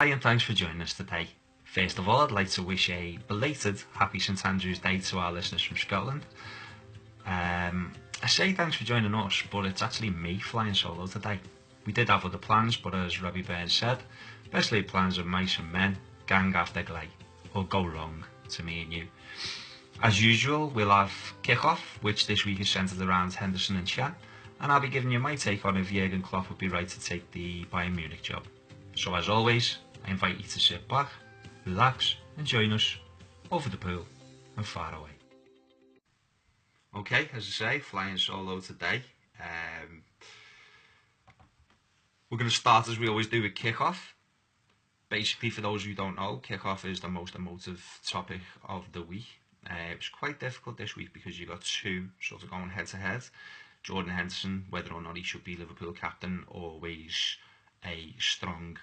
Hi and thanks for joining us today. First of all, I'd like to wish a belated Happy St Andrew's Day to our listeners from Scotland. I say thanks for joining us, but it's actually me flying solo today. We did have other plans, but as Robbie Bayern said, best laid plans of mice and men, gang after glay, or go wrong to me and you. As usual, we'll have kick-off, which this week is centred around Henderson and Chan, and I'll be giving you my take on if Jurgen would be right to take the Bayern Munich job. So as always, I invite you to sit back, relax and join us over the pool and far away. Okay, as I say, flying solo today. We're going to start as we always do with kick-off. Basically, for those who don't know, kick-off is the most emotive topic of the week. It was quite difficult this week because you got two sort of going head-to-head. Jordan Henderson, whether or not he should be Liverpool captain, always a strong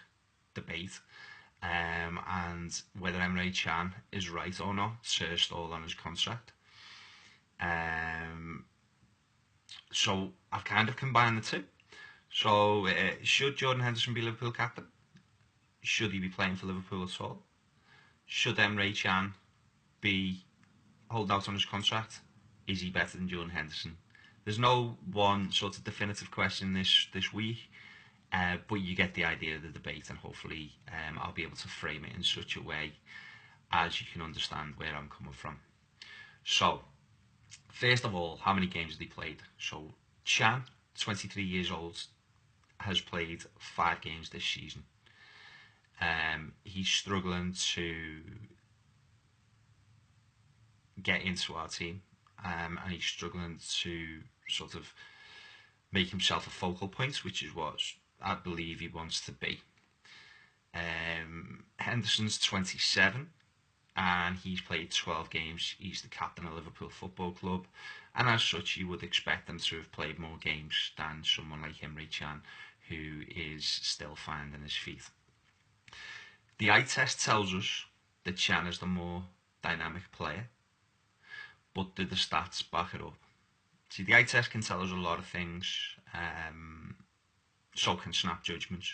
debate. And whether Emre Can is right or not to stall on his contract. So I've kind of combined the two. So should Jordan Henderson be Liverpool captain? Should he be playing for Liverpool at all? Should Emre Can be hold out on his contract? Is he better than Jordan Henderson? There's no one sort of definitive question this week. But you get the idea of the debate, and hopefully I'll be able to frame it in such a way as you can understand where I'm coming from. So, first of all, how many games has he played? So, Chan, 23 years old, has played 5 games this season. He's struggling to get into our team, and he's struggling to sort of make himself a focal point, which is what I believe he wants to be. Henderson's 27 and he's played 12 games. He's the captain of Liverpool Football Club, and as such you would expect him to have played more games than someone like Emre Can, who is still finding his feet. The eye test tells us that Can is the more dynamic player, but do the stats back it up? See, the eye test can tell us a lot of things, so can snap judgments.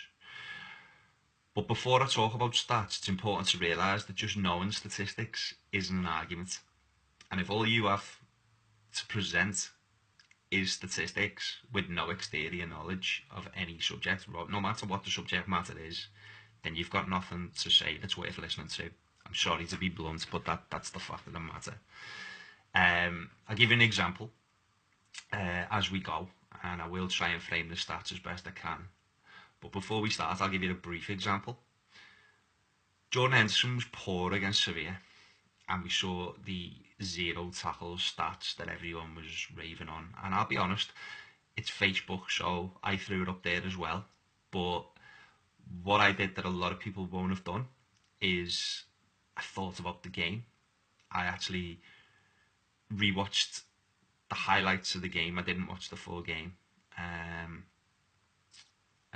But before I talk about stats, it's important to realise that just knowing statistics isn't an argument. And if all you have to present is statistics with no exterior knowledge of any subject, no matter what the subject matter is, then you've got nothing to say that's worth listening to. I'm sorry to be blunt, but that's the fact of the matter. I'll give you an example as we go, and I will try and frame the stats as best I can. But before we start, I'll give you a brief example. Jordan Henderson was poor against Sevilla, and we saw the 0 tackles stats that everyone was raving on. And I'll be honest, it's Facebook, so I threw it up there as well. But what I did that a lot of people won't have done is I thought about the game. I actually rewatched the highlights of the game. I didn't watch the full game. I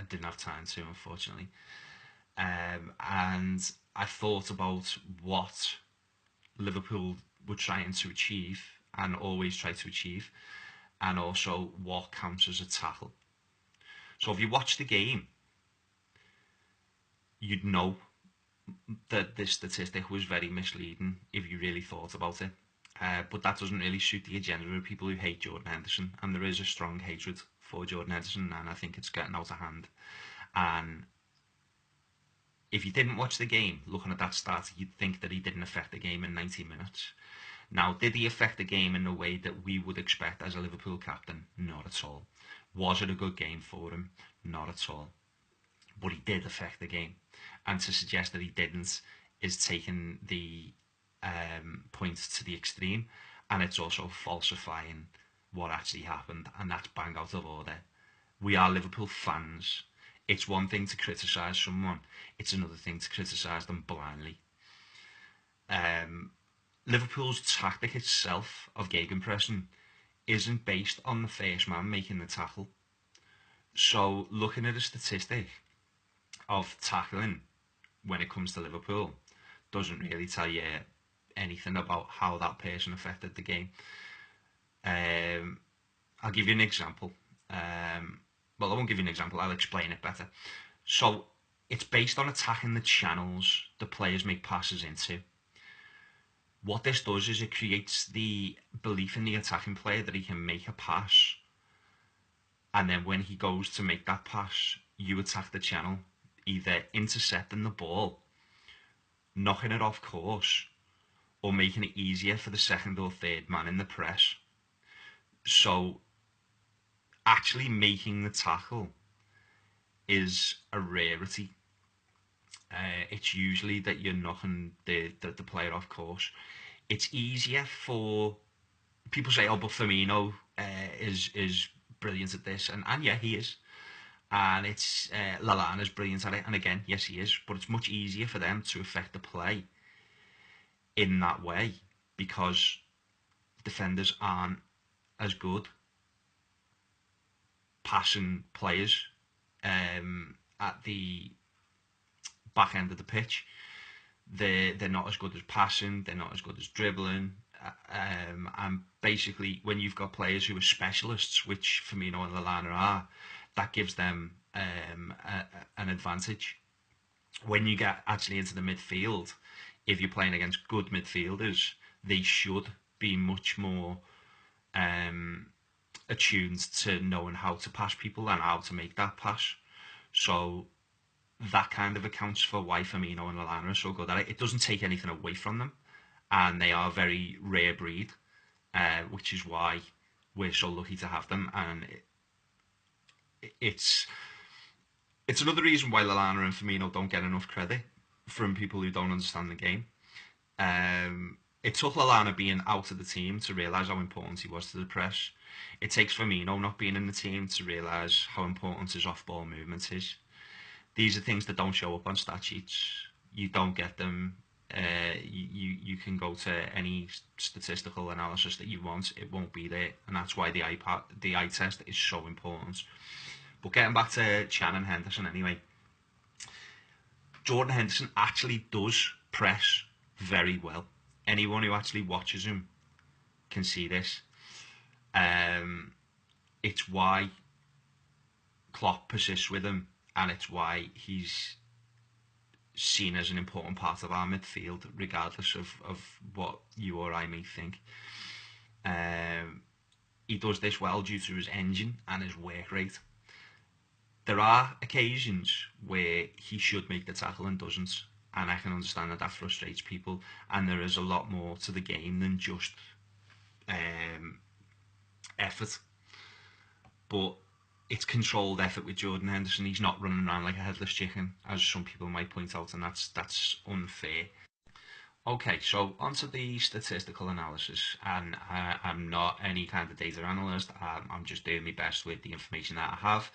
didn't have time to, unfortunately. And I thought about what Liverpool were trying to achieve and always try to achieve, and also what counts as a tackle. So if you watch the game, you'd know that this statistic was very misleading if you really thought about it. But that doesn't really suit the agenda of people who hate Jordan Henderson, and there is a strong hatred for Jordan Henderson, and I think it's getting out of hand. And if you didn't watch the game, looking at that stat, you'd think that he didn't affect the game in 90 minutes. Now, did he affect the game in the way that we would expect as a Liverpool captain? Not at all. Was it a good game for him? Not at all. But he did affect the game, and to suggest that he didn't is taking the point to the extreme, and it's also falsifying what actually happened, and that's bang out of order. We are Liverpool fans. It's one thing to criticise someone, it's another thing to criticise them blindly. Liverpool's tactic itself of gegenpressing isn't based on the first man making the tackle. So looking at a statistic of tackling when it comes to Liverpool doesn't really tell you anything about how that person affected the game. I'll give you an example. Well, I won't give you an example, I'll explain it better. So it's based on attacking the channels the players make passes into. What this does is it creates the belief in the attacking player that he can make a pass, and then when he goes to make that pass, you attack the channel, either intercepting the ball, knocking it off course, or making it easier for the second or third man in the press. So actually making the tackle is a rarity. It's usually that you're knocking the player off course. It's easier for people say, oh, but Firmino is brilliant at this, and yeah, he is. And it's Lallana's brilliant at it, and again, yes, he is. But it's much easier for them to affect the play in that way because defenders aren't as good passing players at the back end of the pitch. They're not as good as passing. They're not as good as dribbling. And basically, when you've got players who are specialists, which Firmino and Lallana are, that gives them an advantage. When you get actually into the midfield, if you're playing against good midfielders, they should be much more attuned to knowing how to pass people and how to make that pass. So that kind of accounts for why Firmino and Lallana are so good at it. It doesn't take anything away from them, and they are a very rare breed, which is why we're so lucky to have them. And it's another reason why Lallana and Firmino don't get enough credit from people who don't understand the game. It took Lallana being out of the team to realise how important he was to the press. It takes Firmino not being in the team to realise how important his off-ball movement is. These are things that don't show up on stat sheets. You don't get them. You can go to any statistical analysis that you want. It won't be there, and that's why the eye test is so important. But getting back to Chan and Henderson anyway, Jordan Henderson actually does press very well. Anyone who actually watches him can see this. It's why Klopp persists with him, and it's why he's seen as an important part of our midfield, regardless of what you or I may think. He does this well due to his engine and his work rate. There are occasions where he should make the tackle and doesn't, and I can understand that frustrates people, and there is a lot more to the game than just effort. But it's controlled effort with Jordan Henderson. He's not running around like a headless chicken, as some people might point out, and that's unfair. Okay, so onto the statistical analysis, and I'm not any kind of data analyst. I'm just doing my best with the information that I have,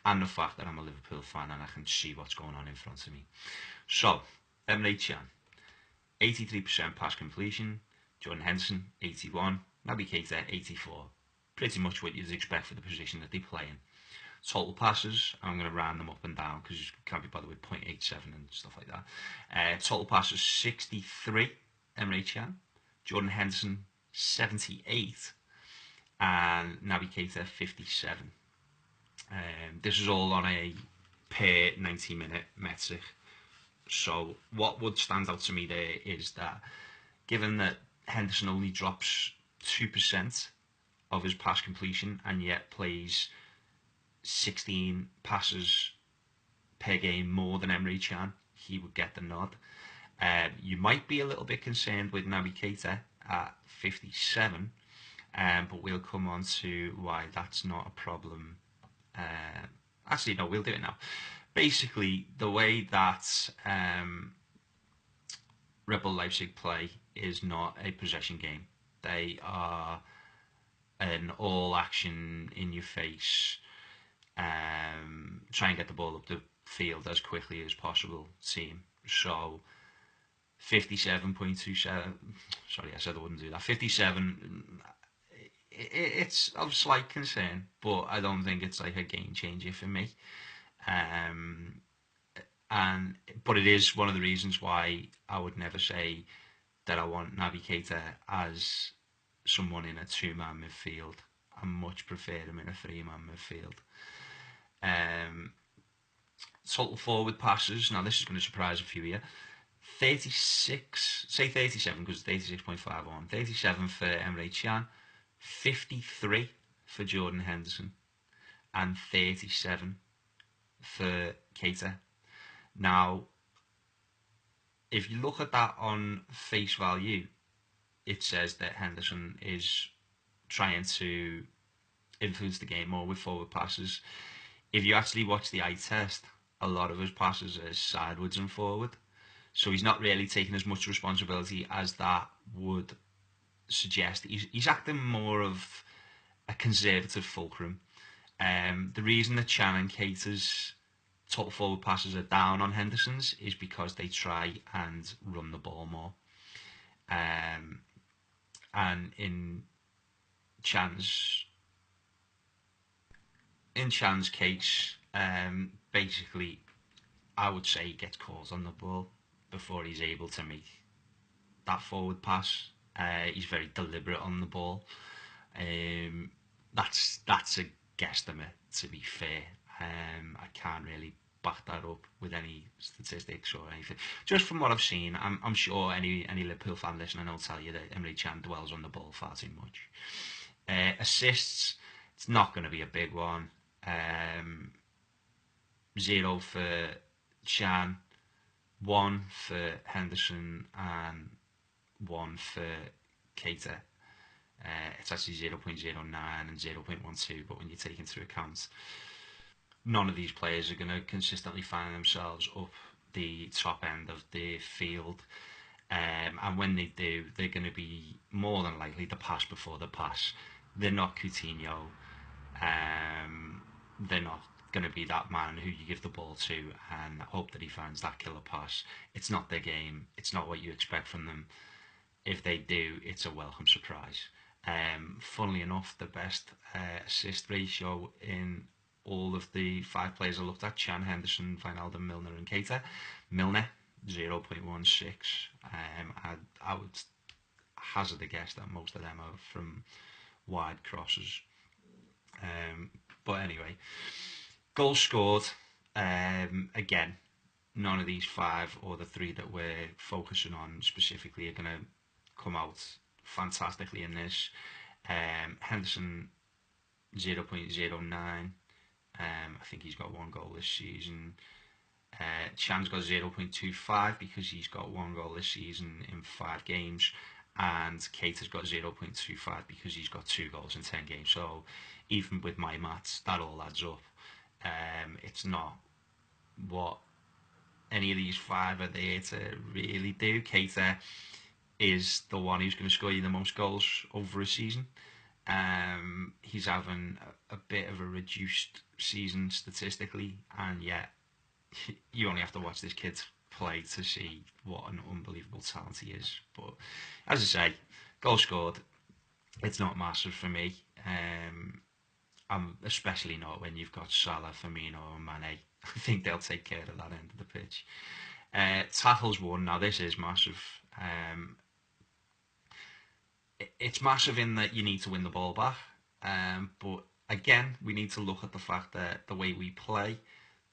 and the fact that I'm a Liverpool fan and I can see what's going on in front of me. So, Emre Can, 83% pass completion. Jordan Henderson, 81. Naby Keita, 84. Pretty much what you'd expect for the position that they play in. Total passes, I'm going to round them up and down because you can't be bothered with 0.87 and stuff like that. Total passes, 63, Emre Can. Jordan Henderson, 78. And Naby Keita, 57. This is all on a per 90-minute metric. So what would stand out to me there is that given that Henderson only drops 2% of his pass completion and yet plays 16 passes per game more than Emre Can, he would get the nod. You might be a little bit concerned with Naby Keita at 57, but we'll come on to why that's not a problem. Actually, no, we'll do it now. Basically, the way that Red Bull Leipzig play is not a possession game. They are an all-action, in-your-face, try and get the ball up the field as quickly as possible team. So 57.27, sorry, I said I wouldn't do that. 57, it's of slight concern, but I don't think it's like a game changer for me. But it is one of the reasons why I would never say that I want Naby Keita as someone in a two-man midfield. I much prefer him in a three-man midfield. Total forward passes, now this is going to surprise a few here. 36, say 37 because 36.5 on. 37 for Emre Can, 53 for Jordan Henderson, and 37 for Keita. Now, if you look at that on face value, it says that Henderson is trying to influence the game more with forward passes. If you actually watch the eye test, a lot of his passes are sideways and forward. So he's not really taking as much responsibility as that would suggest. He's acting more of a conservative fulcrum. The reason that Chan and Keita's total forward passes are down on Henderson's is because they try and run the ball more. And Chan's in Chan's case, basically, I would say he gets calls on the ball before he's able to make that forward pass. He's very deliberate on the ball. That's a guesstimate, to be fair. I can't really back that up with any statistics or anything. Just from what I've seen, I'm sure any Liverpool fan listening will tell you that Emre Can dwells on the ball far too much. Assists, it's not going to be a big one. 0 for Chan, 1 for Henderson, and 1 for Keita. It's actually 0.09 and 0.12, but when you take into account none of these players are going to consistently find themselves up the top end of the field, and when they do, they're going to be more than likely to pass before the pass. They're not Coutinho. They're not going to be that man who you give the ball to and hope that he finds that killer pass. It's not their game. It's not what you expect from them. If they do, it's a welcome surprise. Funnily enough, the best assist ratio in all of the 5 players I looked at, Chan, Henderson, Wijnaldum, Milner and Keita. Milner, 0.16. I would hazard a guess that most of them are from wide crosses. But anyway, goals scored. Again, none of these 5 or the 3 that we're focusing on specifically are going to come out fantastically in this. Henderson, 0.09. I think he's got 1 goal this season. Chan's got 0.25 because he's got 1 goal this season in 5 games. And Keita's got 0.25 because he's got 2 goals in 10 games. So even with my maths, that all adds up. It's not what any of these 5 are there to really do. Keita is the one who's going to score you the most goals over a season. He's having a bit of a reduced season statistically, and yet you only have to watch this kid play to see what an unbelievable talent he is. But as I say, goal scored, it's not massive for me. Especially not when you've got Salah, Firmino and Mane. I think they'll take care of that end of the pitch. Tackles won, now this is massive. It's massive in that you need to win the ball back, but again, we need to look at the fact that the way we play,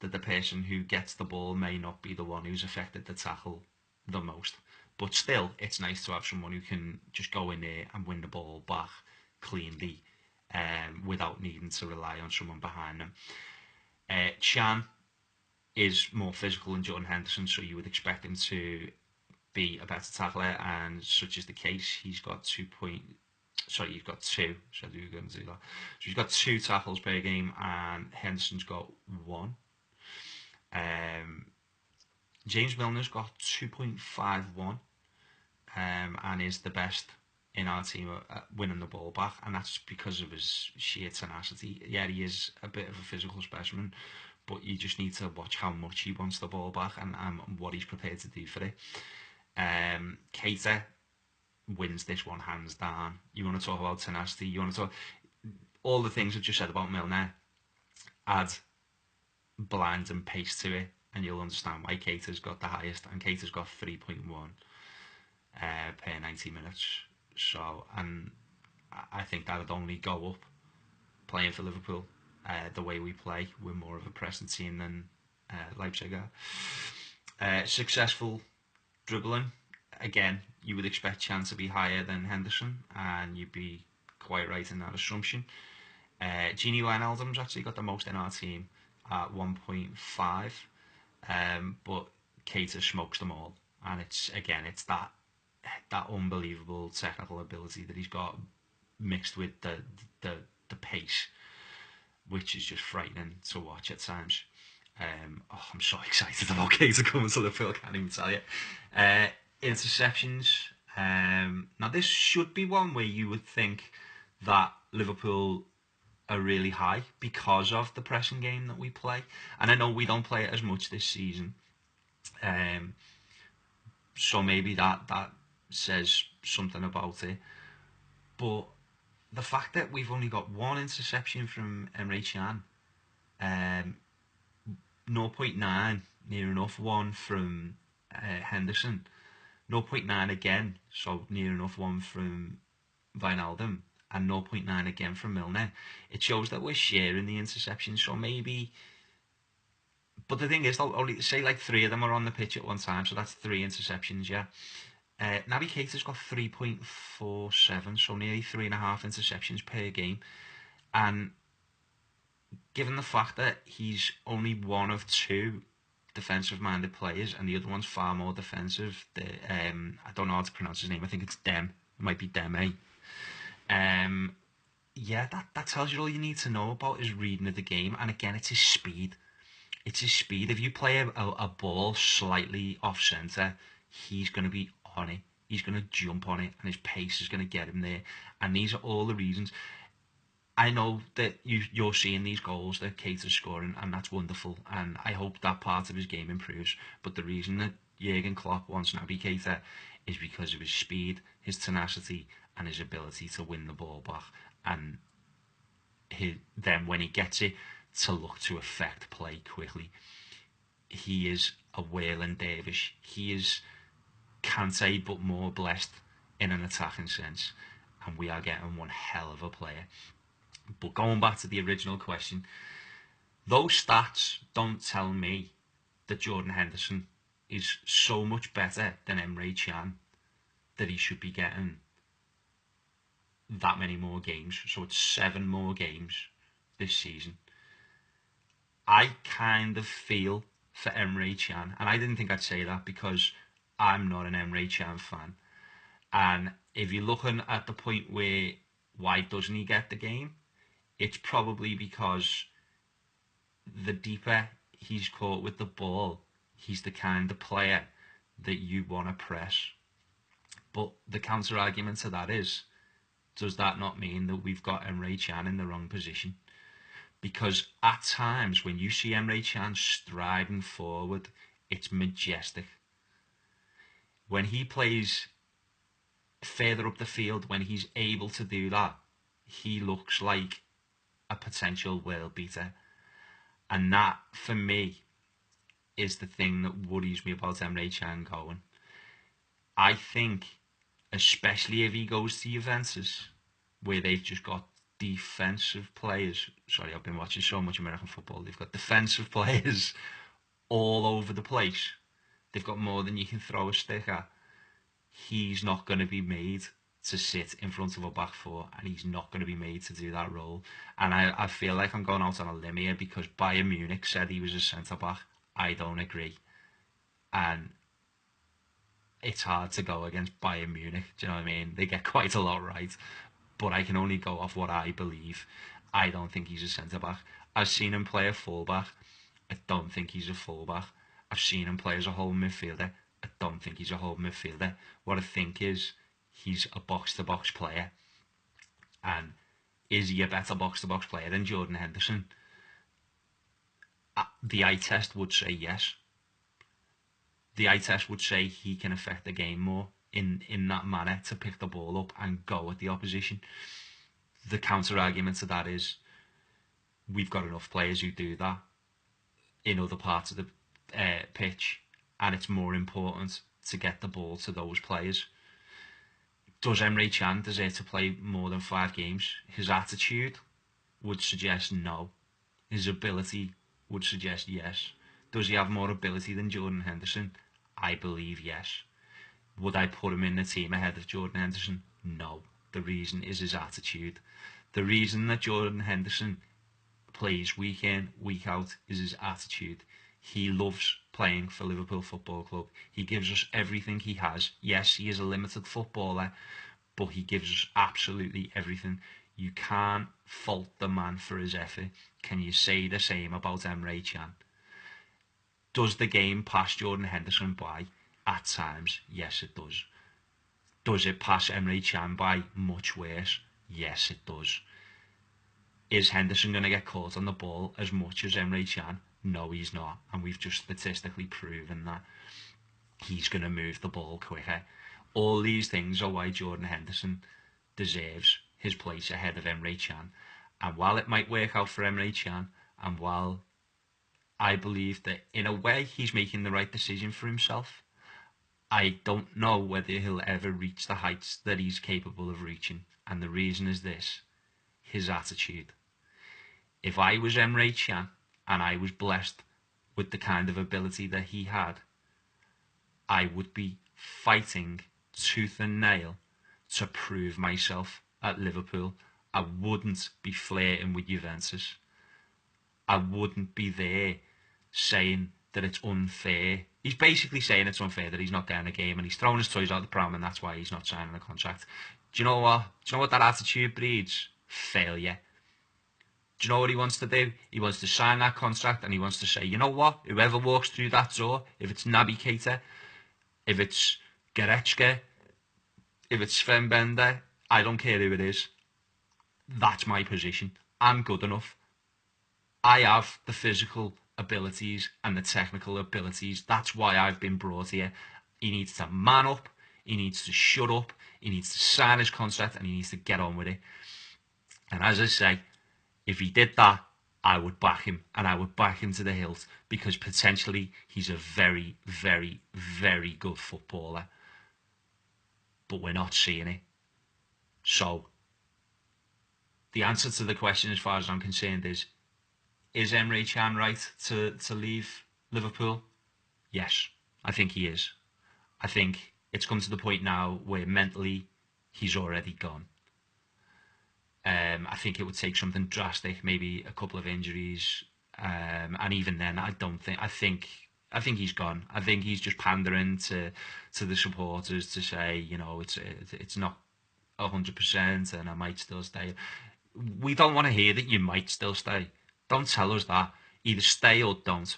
that the person who gets the ball may not be the one who's affected the tackle the most. But still, it's nice to have someone who can just go in there and win the ball back cleanly, without needing to rely on someone behind them. Chan is more physical than Jordan Henderson, so you would expect him to be a better tackler, and such is the case. He's got 2. So he's got 2 tackles per game, and Henderson's got 1. James Milner's got 2.51, and is the best in our team at winning the ball back, and that's because of his sheer tenacity. Yeah, he is a bit of a physical specimen, but you just need to watch how much he wants the ball back and what he's prepared to do for it. Keita wins this one hands down. You want to talk about tenacity, you want to talk all the things I've just said about Milner, add blind and pace to it, and you'll understand why Keita's got the highest, and Keita's got 3.1 per 90 minutes. So, and I think that would only go up playing for Liverpool. The way we play, we're more of a pressing team than Leipzig. Successful dribbling. Again, you would expect Chan to be higher than Henderson, and you'd be quite right in that assumption. Gini Wijnaldum's actually got the most in our team at 1.5, but Keita smokes them all, and it's that unbelievable technical ability that he's got mixed with the pace, which is just frightening to watch at times. I'm so excited about Keita coming to Liverpool, I can't even tell you. Interceptions. Now this should be one where you would think that Liverpool are really high because of the pressing game that we play, and I know we don't play it as much this season. So maybe that says something about it. But the fact that we've only got one interception from Emre Can, 0.9, near enough one from Henderson, 0.9 again, so near enough one from Wijnaldum, and 0.9 again from Milner. It shows that we're sharing the interceptions, so maybe. But the thing is, they'll only say like 3 of them are on the pitch at one time, so that's 3 interceptions, yeah. Naby Keita's got 3.47, so nearly 3.5 interceptions per game. And given the fact that he's only one of 2 defensive-minded players, and the other one's far more defensive, I don't know how to pronounce his name, I think it's Dem, it might be Deme. Yeah, that tells you all you need to know about his reading of the game, and again, it's his speed. It's his speed. If you play a ball slightly off-centre, he's going to be on it. He's going to jump on it, and his pace is going to get him there. And these are all the reasons. I know that you're seeing these goals that Keita's scoring, and that's wonderful. And I hope that part of his game improves. But the reason that Jurgen Klopp wants Naby Keita is because of his speed, his tenacity, and his ability to win the ball back. And then when he gets it, to look to affect play quickly. He is a whirling dervish. He is Kante, but more blessed in an attacking sense. And we are getting one hell of a player. But going back to the original question, those stats don't tell me that Jordan Henderson is so much better than Emre Can that he should be getting that many more games. So it's 7 more games this season. I kind of feel for Emre Can, and I didn't think I'd say that because I'm not an Emre Can fan. And if you're looking at the point where why doesn't he get the game, it's probably because the deeper he's caught with the ball, he's the kind of player that you want to press. But the counter argument to that is, does that not mean that we've got Emre Can in the wrong position? Because at times when you see Emre Can striding forward, it's majestic. When he plays further up the field, when he's able to do that, he looks like a potential world beater. And that, for me, is the thing that worries me about Emre Can going. I think, especially if he goes to Juventus, where they've just got defensive players. Sorry, I've been watching so much American football. They've got defensive players all over the place. They've got more than you can throw a stick at. He's not going to be made to sit in front of a back 4, and he's not going to be made to do that role. And I feel like I'm going out on a limb here because Bayern Munich said he was a centre-back. I don't agree. And it's hard to go against Bayern Munich, do you know what I mean? They get quite a lot right. But I can only go off what I believe. I don't think he's a centre-back. I've seen him play a full-back. I don't think he's a full-back. I've seen him play as a whole midfielder. I don't think he's a whole midfielder. What I think is he's a box-to-box player. And is he a better box-to-box player than Jordan Henderson? The eye test would say yes. The eye test would say he can affect the game more in that manner, to pick the ball up and go at the opposition. The counter argument to that is we've got enough players who do that in other parts of the pitch, and it's more important to get the ball to those players. Does Emre Can deserve to play more than 5 games? His attitude would suggest no. His ability would suggest yes. Does he have more ability than Jordan Henderson? I believe yes. Would I put him in the team ahead of Jordan Henderson? No. The reason is his attitude. The reason that Jordan Henderson plays week in, week out is his attitude. He loves playing for Liverpool Football Club. He gives us everything he has. Yes, he is a limited footballer, but he gives us absolutely everything. You can't fault the man for his effort. Can you say the same about Emre Can? Does the game pass Jordan Henderson by? At times, yes it does. Does it pass Emre Can by? Much worse. Yes it does. Is Henderson going to get caught on the ball as much as Emre Can? No, he's not. And we've just statistically proven that he's going to move the ball quicker. All these things are why Jordan Henderson deserves his place ahead of Emre Can. And while it might work out for Emre Can, and while I believe that in a way he's making the right decision for himself, I don't know whether he'll ever reach the heights that he's capable of reaching. And the reason is this: his attitude. If I was Emre Can and I was blessed with the kind of ability that he had, I would be fighting tooth and nail to prove myself at Liverpool. I wouldn't be flirting with Juventus. I wouldn't be there saying that it's unfair. He's basically saying it's unfair that he's not getting a game, and he's throwing his toys out the pram, and that's why he's not signing a contract. Do you know what? Do you know what that attitude breeds? Failure. Do you know what he wants to do? He wants to sign that contract, and he wants to say, you know what? Whoever walks through that door, if it's Naby Keita, if it's Goretzka, if it's Sven Bender, I don't care who it is. That's my position. I'm good enough. I have the physical abilities and the technical abilities. That's why I've been brought here. He needs to man up. He needs to shut up. He needs to sign his contract, and he needs to get on with it. And as I say, if he did that, I would back him, and I would back him to the hilt, because potentially he's a very, very, very good footballer. But we're not seeing it. So, the answer to the question, as far as I'm concerned, is Emre Can right to leave Liverpool? Yes, I think he is. I think it's come to the point now where mentally he's already gone. I think it would take something drastic, maybe a couple of injuries, and even then, I think he's gone. I think he's just pandering to the supporters to say, you know, it's not 100%, and I might still stay. We don't want to hear that you might still stay. Don't tell us that. Either stay or don't.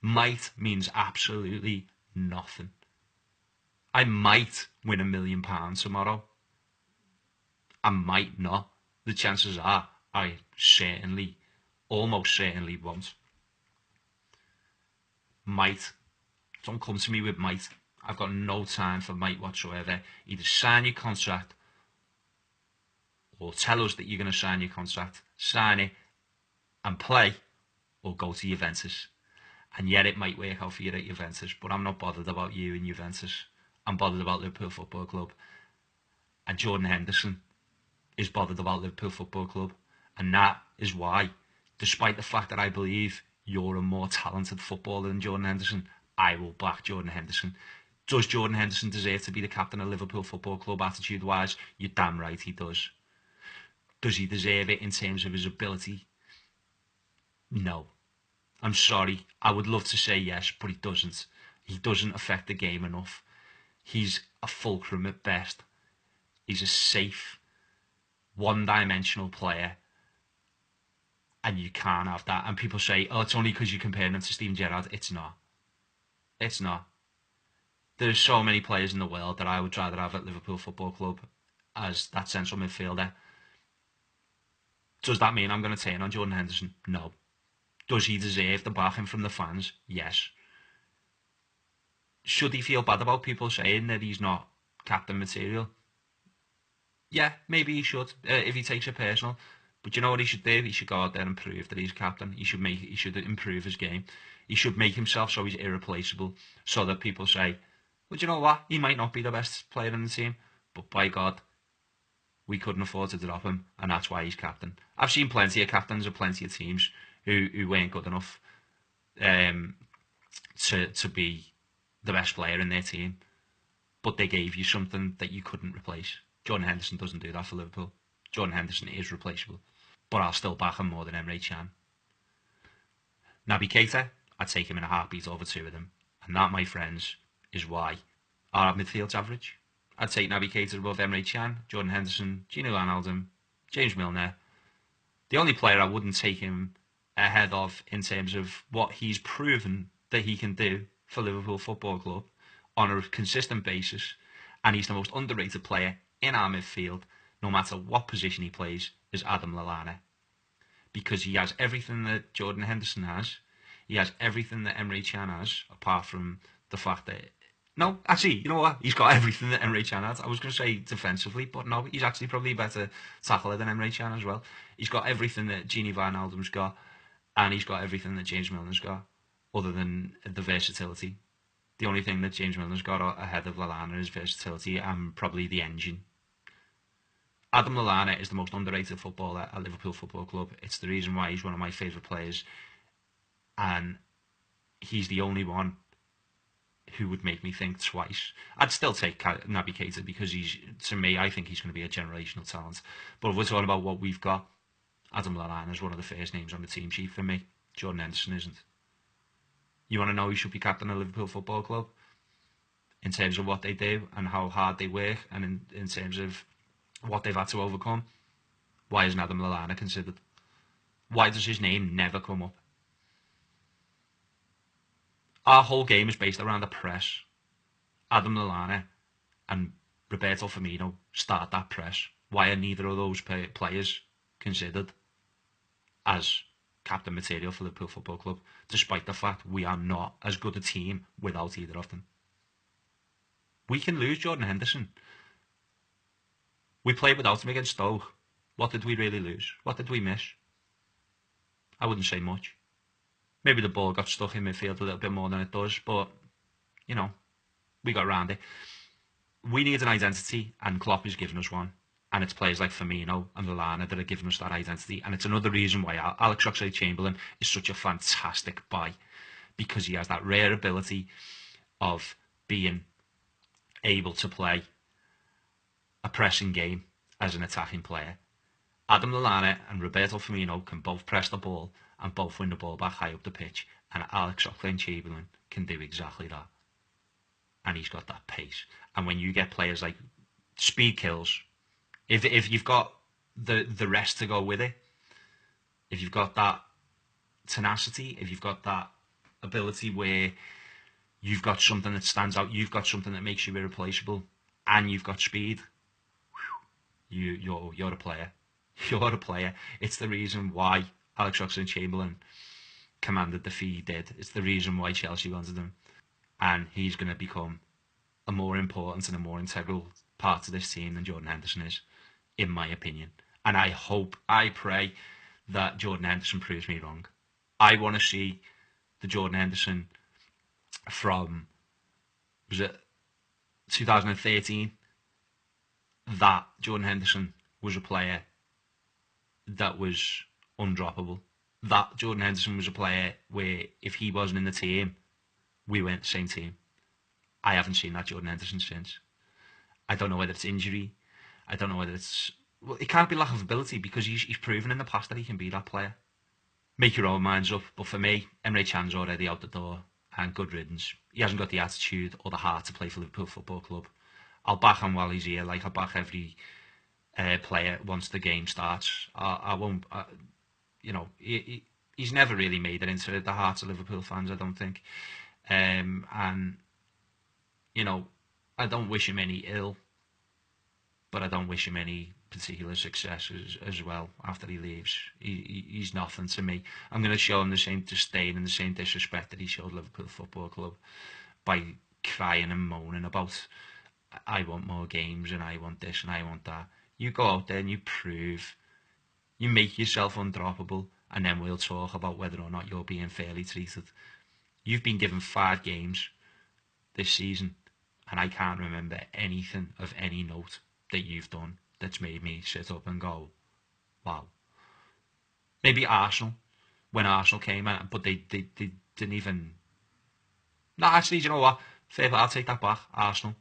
Might means absolutely nothing. I might win £1 million tomorrow. I might not. The chances are I certainly, almost certainly won't. Might. Don't come to me with might. I've got no time for might whatsoever. Either sign your contract or tell us that you're going to sign your contract, sign it and play, or go to Juventus. And yet it might work out for you at Juventus, but I'm not bothered about you in Juventus. I'm bothered about Liverpool Football Club. And Jordan Henderson is bothered about Liverpool Football Club. And that is why, despite the fact that I believe you're a more talented footballer than Jordan Henderson, I will back Jordan Henderson. Does Jordan Henderson deserve to be the captain of Liverpool Football Club attitude-wise? You're damn right he does. Does he deserve it in terms of his ability? No. I'm sorry. I would love to say yes, but he doesn't. He doesn't affect the game enough. He's a fulcrum at best. He's a safe, one-dimensional player. And you can't have that. And people say, oh, it's only because you're comparing him to Steven Gerrard. It's not. It's not. There's so many players in the world that I would rather have at Liverpool Football Club as that central midfielder. Does that mean I'm going to turn on Jordan Henderson? No. Does he deserve the backing from the fans? Yes. Should he feel bad about people saying that he's not captain material? Yeah, maybe he should, if he takes it personal. But you know what he should do? He should go out there and prove that he's captain. He should improve his game. He should make himself so he's irreplaceable, so that people say, well, do you know what? He might not be the best player in the team, but by God, we couldn't afford to drop him, and that's why he's captain. I've seen plenty of captains of plenty of teams who weren't good enough. to be the best player in their team, but they gave you something that you couldn't replace. Jordan Henderson doesn't do that for Liverpool. Jordan Henderson is replaceable, but I'll still back him more than Emre Can. Naby Keita, I'd take him in a heartbeat over two of them, and that, my friends, is why our midfield's average. I'd take Naby Keita above Emre Can, Jordan Henderson, Gino Wijnaldum, James Milner. The only player I wouldn't take him ahead of in terms of what he's proven that he can do for Liverpool Football Club on a consistent basis, and he's the most underrated player in our midfield, no matter what position he plays, is Adam Lallana. Because he has everything that Jordan Henderson has. He has everything that Emre Can has, apart from the fact that... No, actually, you know what? He's got everything that Emre Can has. I was going to say defensively, but no, he's actually probably a better tackler than Emre Can as well. He's got everything that Gini Wijnaldum's got, and he's got everything that James Milner's got, other than the versatility. The only thing that James Milner's got ahead of Lallana is versatility and probably the engine. Adam Lallana is the most underrated footballer at Liverpool Football Club. It's the reason why he's one of my favourite players, and he's the only one who would make me think twice. I'd still take Naby Keita because to me, I think he's going to be a generational talent. But if we're talking about what we've got, Adam Lallana is one of the first names on the team sheet for me. Jordan Henderson isn't. You want to know who should be captain of Liverpool Football Club? In terms of what they do and how hard they work, and in terms of what they've had to overcome, why isn't Adam Lallana considered? Why does his name never come up? Our whole game is based around the press. Adam Lallana and Roberto Firmino start that press. Why are neither of those players considered as captain material for Liverpool Football Club, despite the fact we are not as good a team without either of them? We can lose Jordan Henderson. We played without him against Stoke. What did we really lose? What did we miss? I wouldn't say much. Maybe the ball got stuck in midfield a little bit more than it does, but, you know, we got around it. We need an identity, and Klopp is giving us one. And it's players like Firmino and Lallana that are giving us that identity. And it's another reason why Alex Oxlade-Chamberlain is such a fantastic buy, because he has that rare ability of being able to play a pressing game as an attacking player. Adam Lallana and Roberto Firmino can both press the ball and both win the ball back high up the pitch, and Alex Oxlade-Chamberlain can do exactly that. And he's got that pace. And when you get players like speed kills, if you've got the rest to go with it, if you've got that tenacity, if you've got that ability where you've got something that stands out, you've got something that makes you irreplaceable, and you've got speed, you're a player. You're a player. It's the reason why Alex Oxlade-Chamberlain commanded the fee he did. It's the reason why Chelsea wanted him. And he's going to become a more important and a more integral part of this team than Jordan Henderson is, in my opinion. And I pray that Jordan Henderson proves me wrong. I want to see the Jordan Henderson from, was it 2013? That Jordan Henderson was a player that was undroppable. That Jordan Henderson was a player where if he wasn't in the team, we weren't the same team. I haven't seen that Jordan Henderson since. I don't know whether it's injury. I don't know whether it's... Well, it can't be lack of ability, because he's proven in the past that he can be that player. Make your own minds up. But for me, Emre Can's already out the door, and good riddance. He hasn't got the attitude or the heart to play for Liverpool Football Club. I'll back him while he's here, like I back every player once the game starts. I won't... you know, he's never really made it into the hearts of Liverpool fans, I don't think. And, you know, I don't wish him any ill, but I don't wish him any particular success as well after he leaves. He's nothing to me. I'm going to show him the same disdain and the same disrespect that he showed Liverpool Football Club by crying and moaning about, I want more games and I want this and I want that. You go out there and you prove, you make yourself undroppable, and then we'll talk about whether or not you're being fairly treated. You've been given 5 games this season, and I can't remember anything of any note that you've done that's made me sit up and go, wow. Maybe Arsenal, when Arsenal came out, but they didn't even No, actually, do you know what? Fair play, I'll take that back. Arsenal,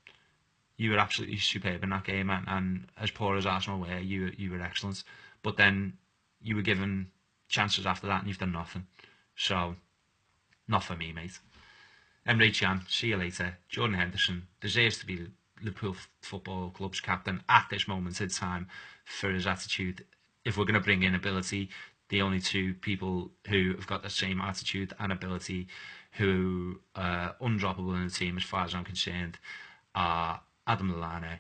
you were absolutely superb in that game, and as poor as Arsenal were, you were excellent. But then you were given chances after that, and you've done nothing. So, not for me, mate. Emre Can, see you later. Jordan Henderson deserves to be Liverpool Football Club's captain at this moment in time for his attitude. If we're going to bring in ability, the only two people who have got the same attitude and ability who are undroppable in the team, as far as I'm concerned, are Adam Lallana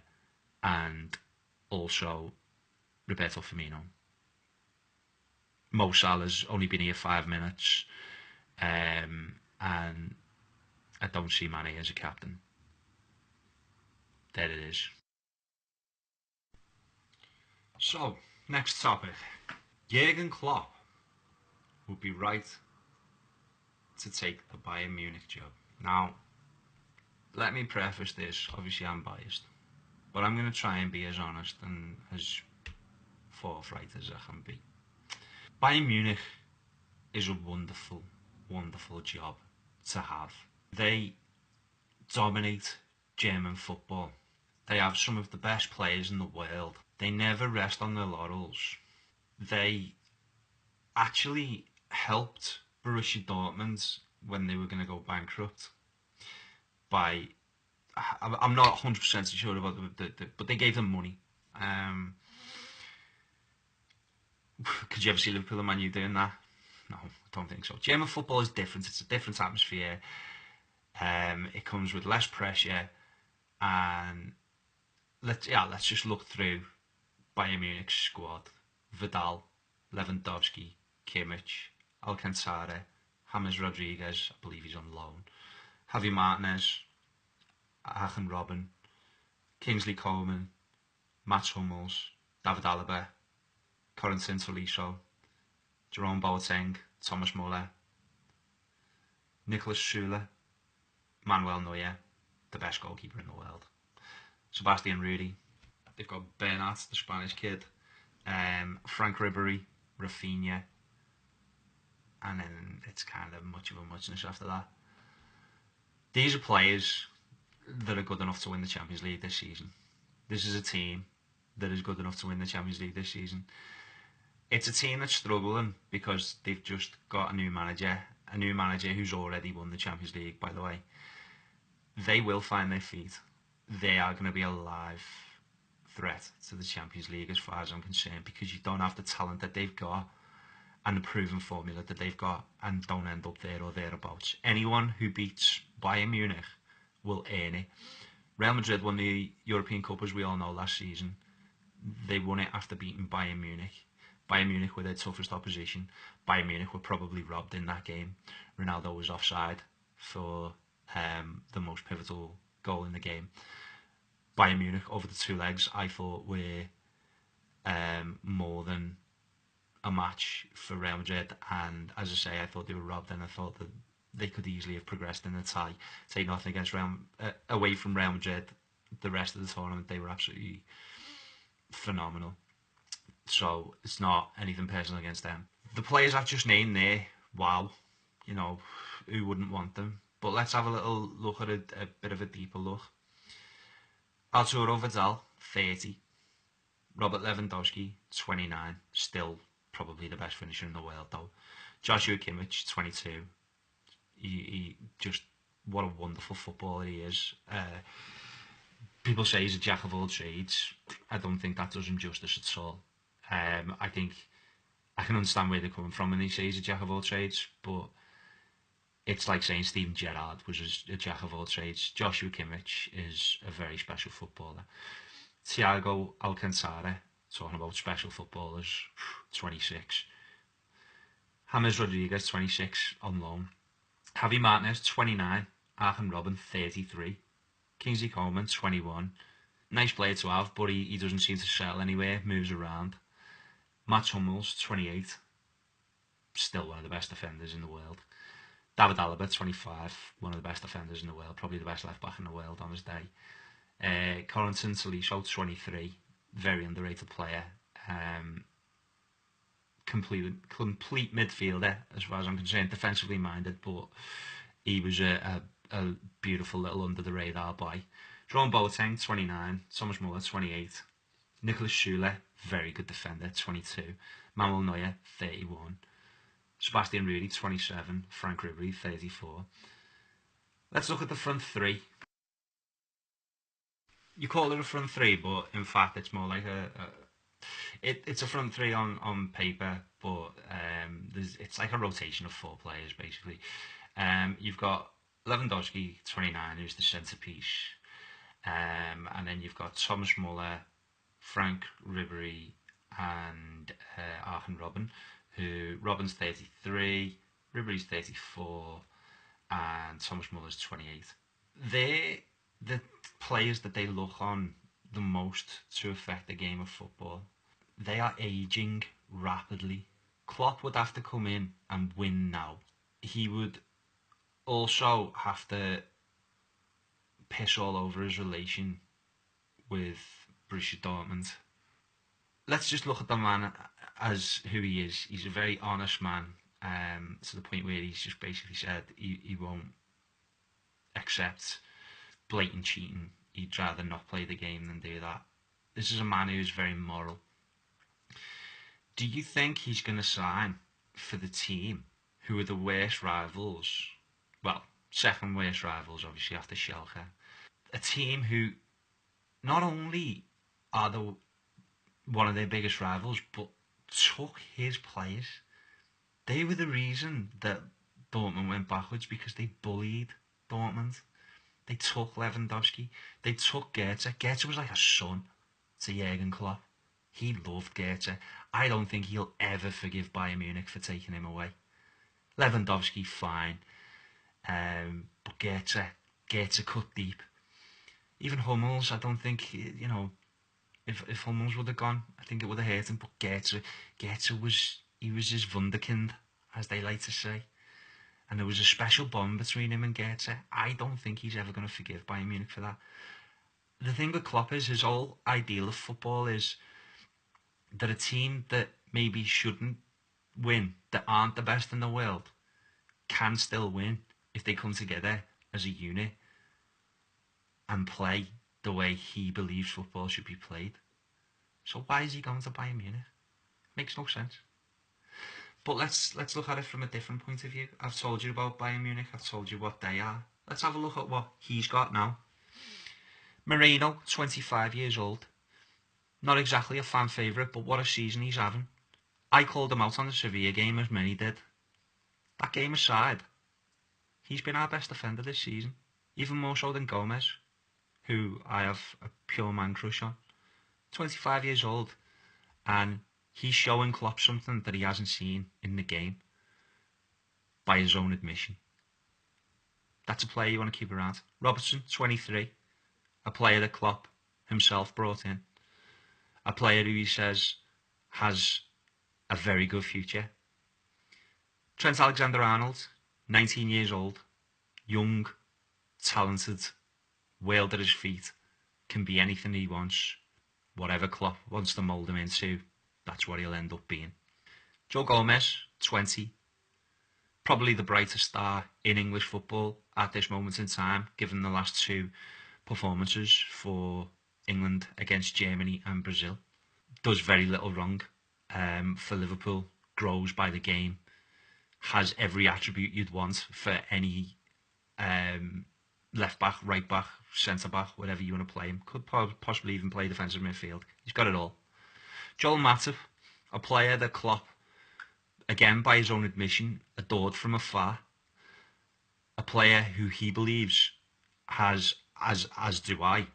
and also Roberto Firmino. Mo Salah's only been here 5 minutes, and I don't see Mane as a captain. There it is. So, next topic. Jurgen Klopp would be right to take the Bayern Munich job. Now, let me preface this. Obviously, I'm biased, but I'm going to try and be as honest and as forthright as I can be. Bayern Munich is a wonderful, wonderful job to have. They dominate German football. They have some of the best players in the world. They never rest on their laurels. They actually helped Borussia Dortmund when they were going to go bankrupt by, I'm not 100% sure about but they gave them money. Could you ever see Liverpool and Man U doing that? No, I don't think so. German football is different. It's a different atmosphere. It comes with less pressure, and let's just look through Bayern Munich's squad: Vidal, Lewandowski, Kimmich, Alcantara, James Rodriguez, I believe he's on loan, Javi Martinez, Arjen Robben, Kingsley Coman, Mats Hummels, David Alaba, Corentin Tolisso, Jerome Boateng, Thomas Muller, Nicolas Süle, Manuel Neuer, the best goalkeeper in the world, Sebastian Rudy. They've got Bernat, the Spanish kid, Frank Ribery, Rafinha, and then it's kind of much of a muchness after that. These are players that are good enough to win the Champions League this season. This is a team that is good enough to win the Champions League this season. It's a team that's struggling because they've just got a new manager who's already won the Champions League, by the way. They will find their feet. They are going to be a live threat to the Champions League as far as I'm concerned, because you don't have the talent that they've got and the proven formula that they've got and don't end up there or thereabouts. Anyone who beats Bayern Munich will earn it. Real Madrid won the European Cup, as we all know, last season. They won it after beating Bayern Munich. Bayern Munich were their toughest opposition. Bayern Munich were probably robbed in that game. Ronaldo was offside for the most pivotal goal in the game. Bayern Munich, over the two legs, I thought were more than a match for Real Madrid, and as I say, I thought they were robbed, and I thought that they could easily have progressed in the tie. Take nothing against away from Real Madrid, the rest of the tournament they were absolutely phenomenal. So it's not anything personal against them. The players I've just named there, wow, you know, who wouldn't want them? But let's have a little look at a bit of a deeper look. Arturo Vidal, 30. Robert Lewandowski, 29. Still probably the best finisher in the world, though. Joshua Kimmich, 22. He just, what a wonderful footballer he is. People say he's a jack of all trades. I don't think that does him justice at all. I think I can understand where they're coming from when they say he's a jack of all trades, but it's like saying Steven Gerrard was a jack of all trades. Joshua Kimmich is a very special footballer. Thiago Alcantara, talking about special footballers, 26. James Rodriguez, 26, on loan. Javi Martinez, 29. Arjen Robben, 33. Kingsley Coman, 21. Nice player to have, but he doesn't seem to settle anywhere, moves around. Mats Hummels, 28. Still one of the best defenders in the world. David Alaba, 25. One of the best defenders in the world, probably the best left back in the world on his day. Corentin Tolisso, 23. Very underrated player. Complete midfielder as far as I'm concerned, defensively minded, but he was a a beautiful little under the radar boy. Jerome Boateng, 29. Thomas Muller, 28. Nicholas Schule, very good defender, 22. Manuel Neuer, 31. Sebastian Rudy, 27. Frank Ribery, 34. Let's look at the front three. You call it a front three, but in fact it's more like it's a front three on paper, but it's like a rotation of 4 players basically. You've got Lewandowski, 29, who's the centrepiece, and then you've got Thomas Muller, Frank Ribery, and Arjen Robben. Robben's 33, Ribery's 34, and Thomas Muller's 28. They're the players that they look on the most to affect the game of football. They are aging rapidly. Klopp would have to come in and win now. He would also have to piss all over his relation with Borussia Dortmund. Let's just look at the man as who he is. He's a very honest man, to the point where he's just basically said he won't accept blatant cheating. He'd rather not play the game than do that. This is a man who's very moral. Do you think he's going to sign for the team who are the worst rivals? Well, second worst rivals, obviously, after Schalke. A team who not only are one of their biggest rivals, but took his players. They were the reason that Dortmund went backwards, because they bullied Dortmund. They took Lewandowski. They took Goethe. Goethe was like a son to Jurgen Klopp. He loved Goethe. I don't think he'll ever forgive Bayern Munich for taking him away. Lewandowski, fine. But Goethe cut deep. Even Hummels, I don't think, if Hummels would have gone, I think it would have hurt him. But Goethe was his wunderkind, as they like to say. And there was a special bond between him and Goethe. I don't think he's ever going to forgive Bayern Munich for that. The thing with Klopp is, his whole ideal of football is that a team that maybe shouldn't win, that aren't the best in the world, can still win if they come together as a unit and play the way he believes football should be played. So why is he going to Bayern Munich? Makes no sense. But let's look at it from a different point of view. I've told you about Bayern Munich. I've told you what they are. Let's have a look at what he's got now. Moreno, 25 years old. Not exactly a fan favourite, but what a season he's having. I called him out on the Sevilla game, as many did. That game aside, he's been our best defender this season. Even more so than Gomez, who I have a pure man crush on. 25 years old, and he's showing Klopp something that he hasn't seen in the game, by his own admission. That's a player you want to keep around. Robertson, 23, a player that Klopp himself brought in. A player who he says has a very good future. Trent Alexander-Arnold, 19 years old, young, talented, world at his feet, can be anything he wants. Whatever Klopp wants to mould him into, that's what he'll end up being. Joe Gomez, 20, probably the brightest star in English football at this moment in time, given the last 2 performances for England against Germany and Brazil. Does very little wrong for Liverpool, grows by the game, has every attribute you'd want for any left back, right back, centre back, whatever you want to play him. Could possibly even play defensive midfield. He's got it all. Joel Matip, a player that Klopp, again by his own admission, adored from afar. A player who he believes has, as do I,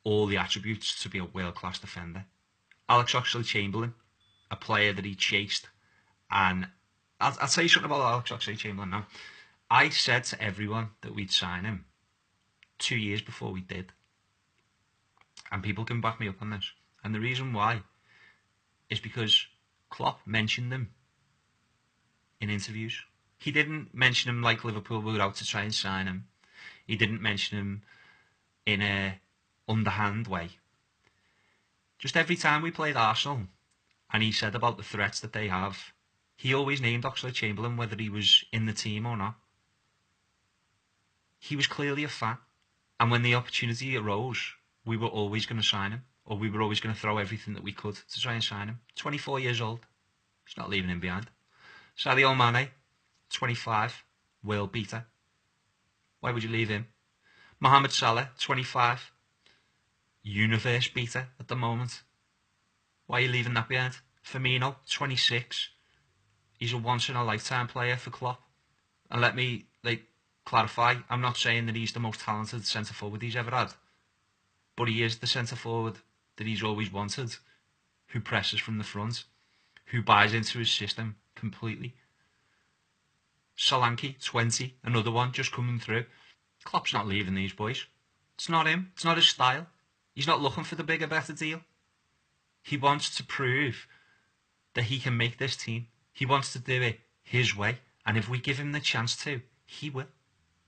all the attributes to be a world-class defender. Alex Oxlade-Chamberlain, a player that he chased. And I'll tell you something about Alex Oxlade-Chamberlain now. I said to everyone that we'd sign him 2 years before we did. And people can back me up on this. And the reason why is because Klopp mentioned him in interviews. He didn't mention him like Liverpool were out to try and sign him. He didn't mention him in a underhand way. Just every time we played Arsenal and he said about the threats that they have, he always named Oxlade-Chamberlain, whether he was in the team or not. He was clearly a fan. And when the opportunity arose, we were always going to sign him, or we were always going to throw everything that we could to try and sign him. 24 years old. He's not leaving him behind. Sadio Mane, 25, world beater. Why would you leave him? Mohamed Salah, 25, universe beater at the moment. Why are you leaving that behind? Firmino, 26. He's a once-in-a-lifetime player for Klopp. And let me clarify, I'm not saying that he's the most talented centre-forward he's ever had. But he is the centre-forward that he's always wanted, who presses from the front, who buys into his system completely. Solanke, 20, another one just coming through. Klopp's not leaving these boys. It's not him. It's not his style. He's not looking for the bigger, better deal. He wants to prove that he can make this team. He wants to do it his way. And if we give him the chance to, he will.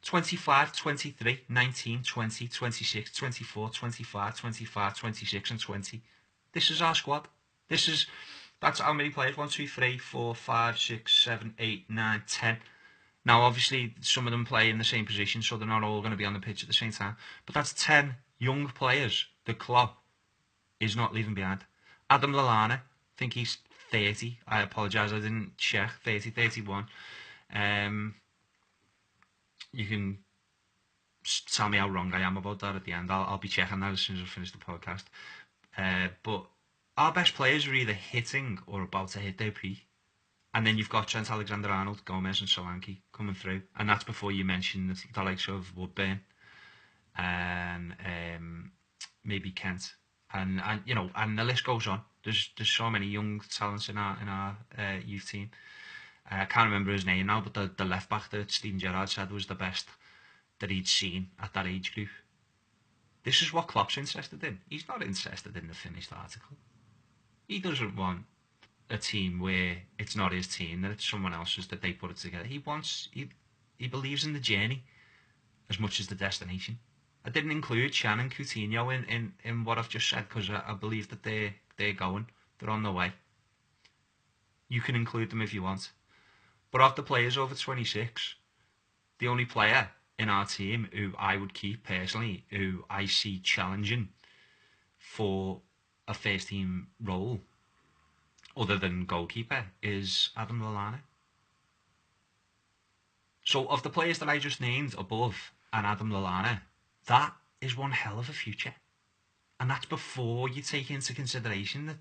25, 23, 19, 20, 26, 24, 25, 25, 26 and 20. This is our squad. That's how many players? 1, 2, 3, 4, 5, 6, 7, 8, 9, 10. Now, obviously, some of them play in the same position, so they're not all going to be on the pitch at the same time. But that's 10 young players that Klopp is not leaving behind. Adam Lallana, I think he's 30. I apologise, I didn't check. 30, 31. You can tell me how wrong I am about that at the end. I'll be checking that as soon as I finish the podcast. But our best players are either hitting or about to hit their peak. And then you've got Trent Alexander-Arnold, Gomez and Solanke coming through. And that's before you mention the likes of Woodburn and maybe Kent. And the list goes on. There's so many young talents in our youth team. I can't remember his name now, but the left back that Steven Gerrard said was the best that he'd seen at that age group. This is what Klopp's interested in. He's not interested in the finished article. He doesn't want a team where it's not his team, that it's someone else's, that they put it together. He believes in the journey as much as the destination. I didn't include Chan and Coutinho in what I've just said because I believe that they're going. They're on the way. You can include them if you want. But of the players over 26, the only player in our team who I would keep personally, who I see challenging for a first team role other than goalkeeper, is Adam Lallana. So of the players that I just named above and Adam Lallana, that is one hell of a future. And that's before you take into consideration that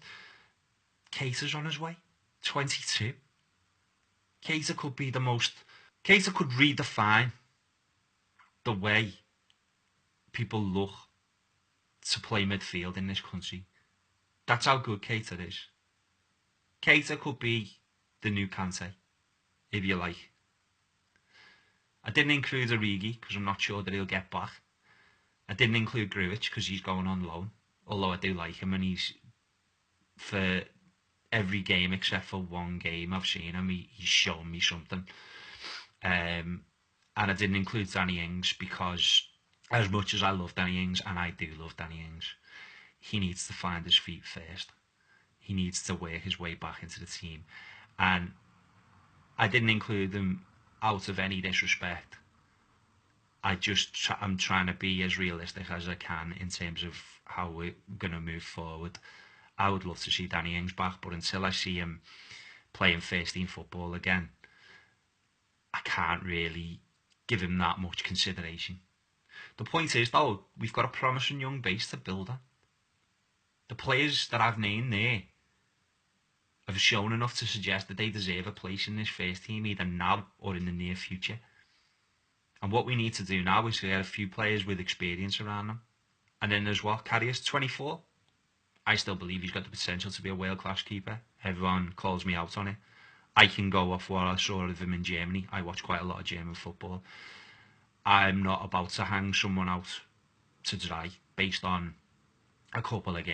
Keita's on his way, 22. Keita could redefine the way people look to play midfield in this country. That's how good Keita is. Keita could be the new Kante, if you like. I didn't include Origi because I'm not sure that he'll get back. I didn't include Grujic because he's going on loan, although I do like him, and he's, for every game except for one game I've seen him, he's shown me something. And I didn't include Danny Ings because as much as I love Danny Ings, and I do love Danny Ings, he needs to find his feet first. He needs to work his way back into the team. And I didn't include him out of any disrespect. I'm trying to be as realistic as I can in terms of how we're going to move forward. I would love to see Danny Ings back, but until I see him playing first team football again, I can't really give him that much consideration. The point is, though, we've got a promising young base to build on. The players that I've named there have shown enough to suggest that they deserve a place in this first team either now or in the near future. And what we need to do now is get a few players with experience around them. And then there's what? Karius, 24. I still believe he's got the potential to be a world-class keeper. Everyone calls me out on it. I can go off what I saw of him in Germany. I watch quite a lot of German football. I'm not about to hang someone out to dry based on a couple of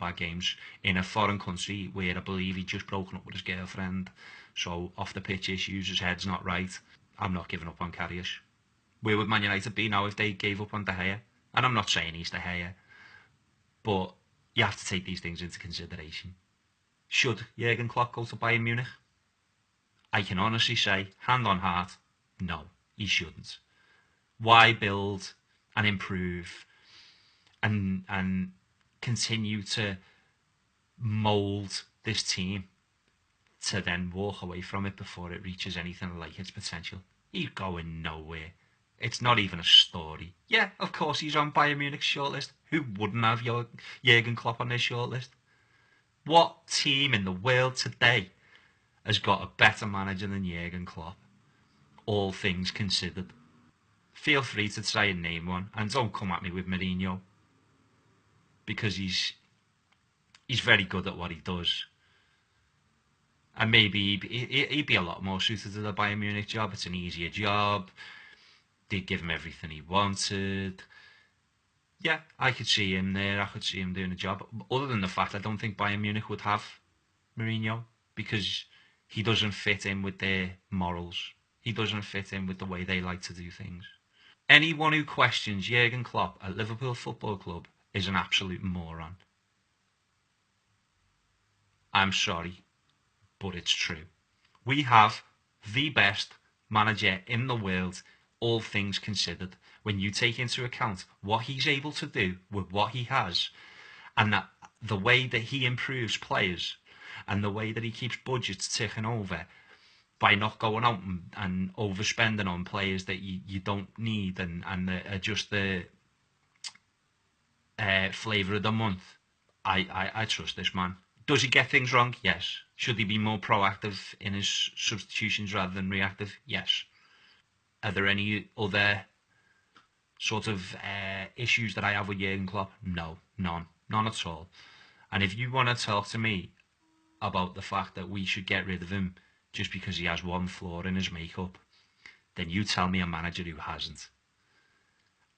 bad games in a foreign country where I believe he'd just broken up with his girlfriend. So off the pitch issues, his head's not right. I'm not giving up on Karius. Where would Man United be now if they gave up on De Gea? And I'm not saying he's De Gea, but you have to take these things into consideration. Should Jurgen Klopp go to Bayern Munich? I can honestly say, hand on heart, no, he shouldn't. Why build and improve and continue to mould this team to then walk away from it before it reaches anything like its potential? He's going nowhere. It's not even a story. Yeah, of course he's on Bayern Munich's shortlist. Who wouldn't have Jurgen Klopp on their shortlist? What team in the world today has got a better manager than Jurgen Klopp? All things considered. Feel free to try and name one, and don't come at me with Mourinho, because he's very good at what he does. And maybe he'd be a lot more suited to the Bayern Munich job. It's an easier job. They'd give him everything he wanted. Yeah, I could see him there. I could see him doing the job. Other than the fact I don't think Bayern Munich would have Mourinho, because he doesn't fit in with their morals. He doesn't fit in with the way they like to do things. Anyone who questions Jurgen Klopp at Liverpool Football Club is an absolute moron. I'm sorry, but it's true. We have the best manager in the world, all things considered, when you take into account what he's able to do with what he has, and that the way that he improves players, and the way that he keeps budgets ticking over by not going out and overspending on players that you don't need, and are just the flavour of the month. I trust this man. Does he get things wrong? Yes. Should he be more proactive in his substitutions rather than reactive? Yes. Are there any other sort of issues that I have with Jurgen Klopp? No, none at all. And if you want to talk to me about the fact that we should get rid of him just because he has one flaw in his makeup, then you tell me a manager who hasn't.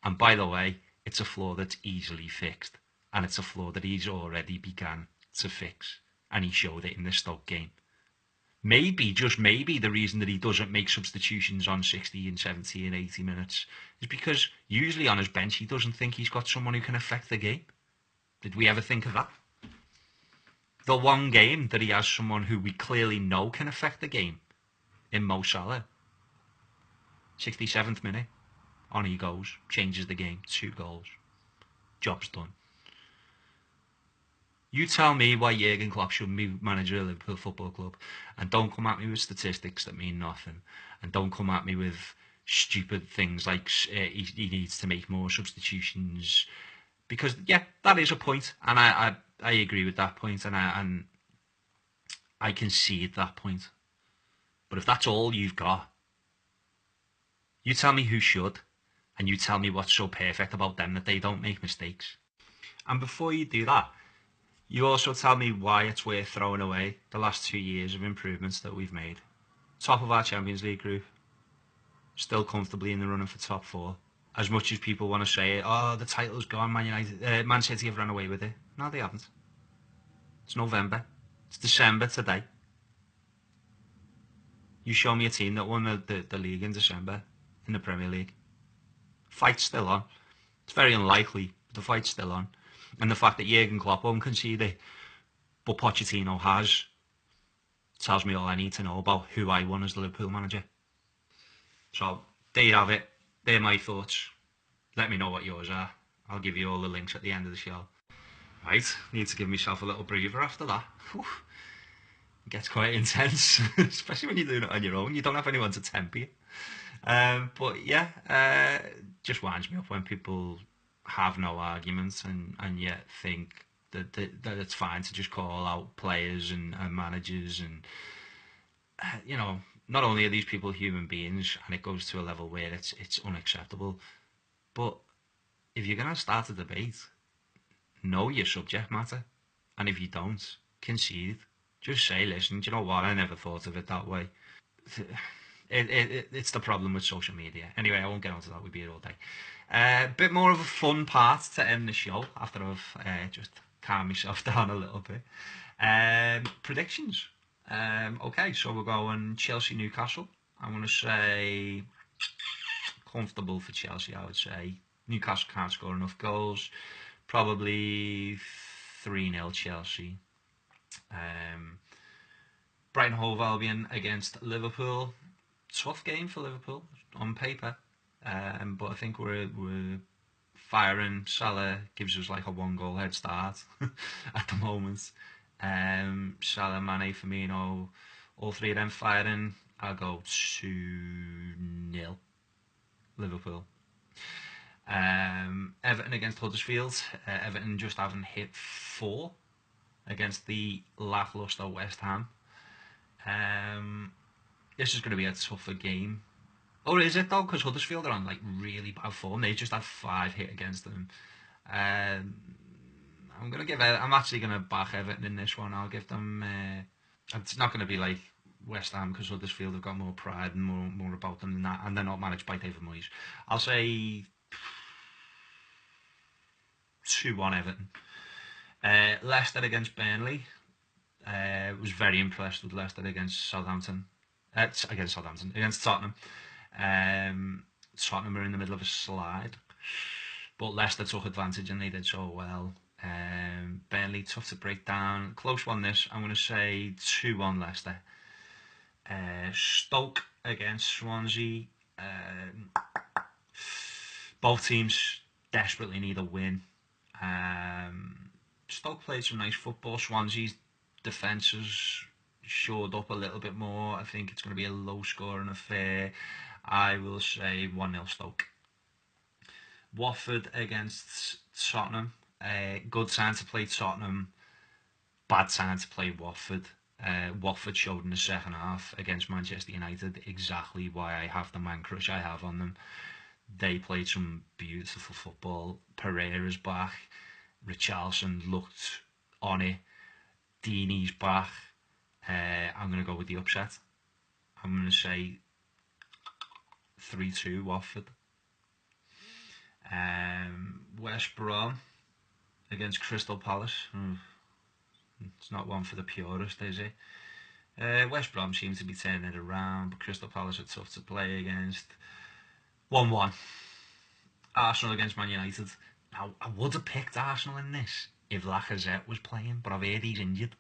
And by the way, it's a flaw that's easily fixed, and it's a flaw that he's already began to fix, and he showed it in the Stoke game. Maybe, just maybe, the reason that he doesn't make substitutions on 60 and 70 and 80 minutes is because usually on his bench he doesn't think he's got someone who can affect the game. Did we ever think of that? The one game that he has someone who we clearly know can affect the game, in Mo Salah. 67th minute, on he goes, changes the game, 2 goals. Job's done. You tell me why Jurgen Klopp shouldn't be manager of Liverpool Football Club, and don't come at me with statistics that mean nothing, and don't come at me with stupid things like he needs to make more substitutions, because yeah, that is a point, and I agree with that point, and I concede that point. But if that's all you've got, you tell me who should, and you tell me what's so perfect about them that they don't make mistakes. And before you do that, you also tell me why it's worth throwing away the last 2 years of improvements that we've made. Top of our Champions League group, still comfortably in the running for top 4. As much as people want to say, oh, the title's gone, Man City have run away with it. No, they haven't. It's November. It's December today. You show me a team that won the league in December in the Premier League. Fight's still on. It's very unlikely, but the fight's still on. And the fact that Jurgen Klopp won't concede it, but Pochettino has, tells me all I need to know about who I won as the Liverpool manager. So, there you have it. They're my thoughts. Let me know what yours are. I'll give you all the links at the end of the show. Right, need to give myself a little breather after that. Whew. It gets quite intense, especially when you're doing it on your own. You don't have anyone to temper you. But yeah, just winds me up when people have no arguments and yet think that it's fine to just call out players and managers, and you know, not only are these people human beings, and it goes to a level where it's unacceptable, but if you're going to start a debate, know your subject matter, and if you don't, concede. Just say, listen, do you know what, I never thought of it that way. It's the problem with social media. Anyway, I won't get onto that, we'll be here all day. Bit more of a fun part to end the show after I've just calmed myself down a little bit. Predictions. Okay, so we're going Chelsea-Newcastle. I'm going to say comfortable for Chelsea, I would say. Newcastle can't score enough goals. Probably 3-0 Chelsea. Brighton Hove Albion against Liverpool. Tough game for Liverpool on paper. But I think we're firing. Salah gives us like a 1 goal head start at the moment. Salah, Mane, Firmino, all three of them firing. I'll go 2-0 Liverpool. Everton against Huddersfield. Everton just haven't hit 4 against the lacklustre West Ham. This is going to be a tougher game. Or is it though? Because Huddersfield are on like really bad form. They just had 5 hit against them. I'm actually gonna back Everton in this one. I'll give them. It's not gonna be like West Ham because Huddersfield have got more pride and more about them than that, and they're not managed by David Moyes. I'll say 2-1 Everton. Leicester against Burnley. Was very impressed with Leicester against Southampton. Against Tottenham. Tottenham are in the middle of a slide, but Leicester took advantage and they did so well. Burnley tough to break down. Close one this. I'm going to say 2-1 Leicester. Stoke against Swansea. Both teams desperately need a win. Stoke played some nice football. Swansea's defence has shored up a little bit more. I think it's going to be a low scoring affair. I will say 1-0 Stoke. Watford against Tottenham. Good time to play Tottenham. Bad time to play Watford. Watford showed in the second half against Manchester United exactly why I have the man crush I have on them. They played some beautiful football. Pereira's back. Richarlison looked on it. Deeney's back. I'm going to go with the upset. I'm going to say 3-2 Watford. West Brom against Crystal Palace. It's not one for the purist, is it? West Brom seems to be turning it around, but Crystal Palace are tough to play against. 1-1. Arsenal against Man United. Now, I would have picked Arsenal in this if Lacazette was playing, but I've heard he's injured.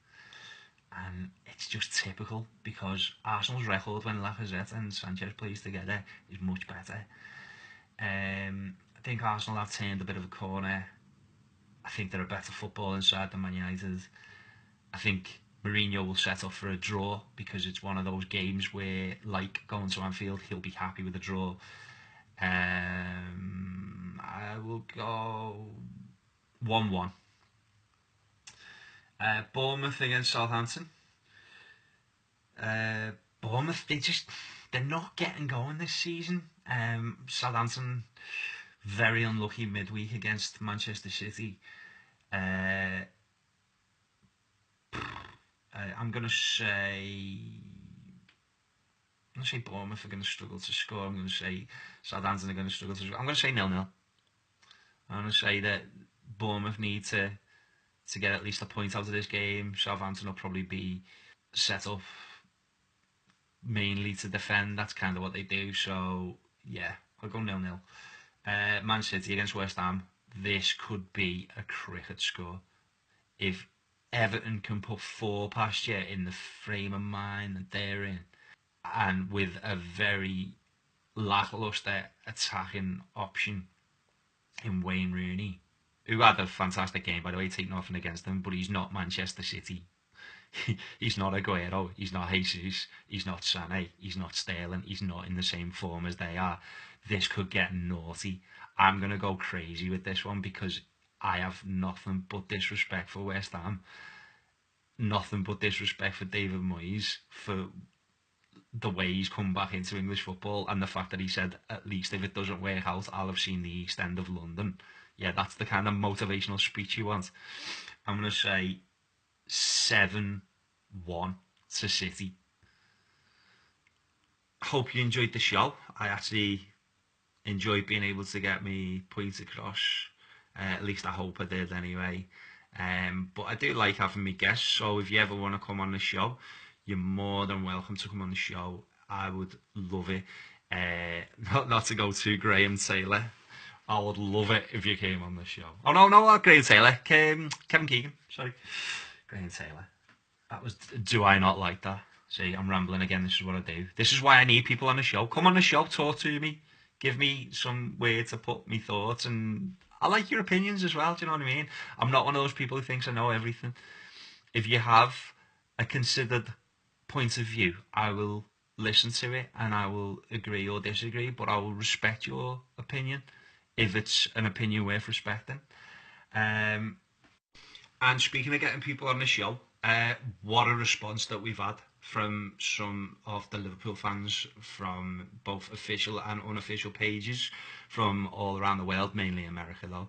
And it's just typical because Arsenal's record when Lacazette and Sanchez plays together is much better. I think Arsenal have turned a bit of a corner. I think they're a better football side than Man United. I think Mourinho will set up for a draw because it's one of those games where, like going to Anfield, he'll be happy with a draw. I will go 1-1. Bournemouth against Southampton. Bournemouth, they're not getting going this season. Southampton very unlucky midweek against Manchester City. I'm gonna say Bournemouth are going to struggle to score. I'm going to say Southampton are going to struggle to score. I'm going to say 0-0. I'm going to say that Bournemouth need to get at least a point out of this game. Southampton will probably be set up mainly to defend. That's kind of what they do. So, yeah, I'll go 0-0. Man City against West Ham. This could be a cricket score. If Everton can put 4 past you in the frame of mind that they're in, and with a very lacklustre attacking option in Wayne Rooney, who had a fantastic game, by the way, taking nothing against him, but he's not Manchester City. He's not Aguero, he's not Jesus, he's not Sané, he's not Sterling, he's not in the same form as they are. This could get naughty. I'm going to go crazy with this one because I have nothing but disrespect for West Ham. Nothing but disrespect for David Moyes for the way he's come back into English football and the fact that he said, at least if it doesn't work out, I'll have seen the East End of London. Yeah, that's the kind of motivational speech you want. I'm going to say 7-1 to City. Hope you enjoyed the show. I actually enjoyed being able to get me points across. At least I hope I did anyway. But I do like having me guests, so if you ever want to come on the show, you're more than welcome to come on the show. I would love it. Not to go to Graham Taylor. I would love it if you came on the show. Oh no, not Graham Taylor. Kevin Keegan. Sorry, Graham Taylor. That was. Do I not like that? See, I'm rambling again. This is what I do. This is why I need people on the show. Come on the show, talk to me. give me some way to put my thoughts, and I like your opinions as well. Do you know what I mean? I'm not one of those people who thinks I know everything. If you have a considered point of view, I will listen to it and I will agree or disagree, but I will respect your opinion if it's an opinion worth respecting. Um, and speaking of getting people on the show, what a response that we've had from some of the Liverpool fans from both official and unofficial pages from all around the world, mainly America though.